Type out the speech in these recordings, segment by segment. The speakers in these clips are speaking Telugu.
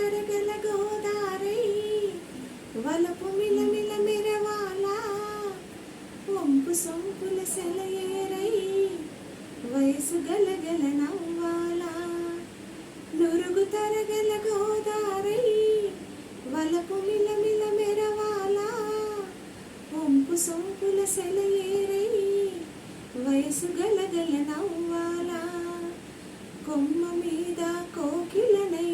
తరగల గోదారై వలపు మిలమిల మెరవాల వంపు సొంపుల సెలయేరై వయసు గలగల నవ్వాల నురుగు తరగల గోదారై వలపు మిలమిల మెరవాల వంపు సొంపుల సెలయేరై వయసు గలగల నవ్వాల కొమ్మ మీద కోకిలనై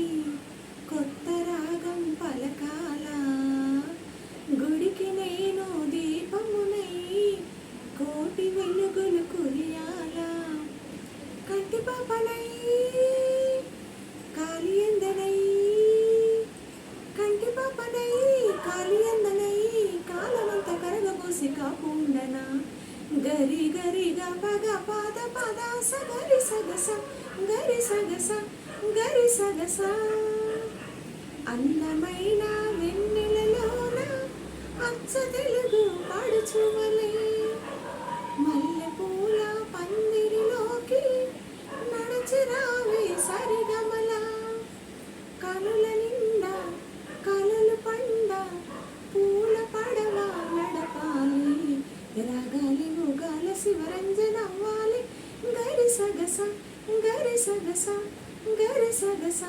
కొత్త రాగం పలకాల గుడికి నేను దీపమునై కోటి వెలుగులు కురియాల కంటి పాపనై కాలియందనై కంటి పాపనై కాలియందనై కాలమంత కరగబోసి కాకుండనా గరి గరిగా పగ పాద పద సగరి సగస గరి సగస గరి సగస అందమైన వెన్నెలలోన అచ్చ తెలుగు పడుచువలే మల్లెపూల పందిరిలోకి నడచిరావే సరిగమల కనుల నిండా కలలు పండ పూల పడవ నడపాలి రాగాలి ఉగాల శివరంజన అవ్వాలి గరి సగస గరి సగస గరి సగస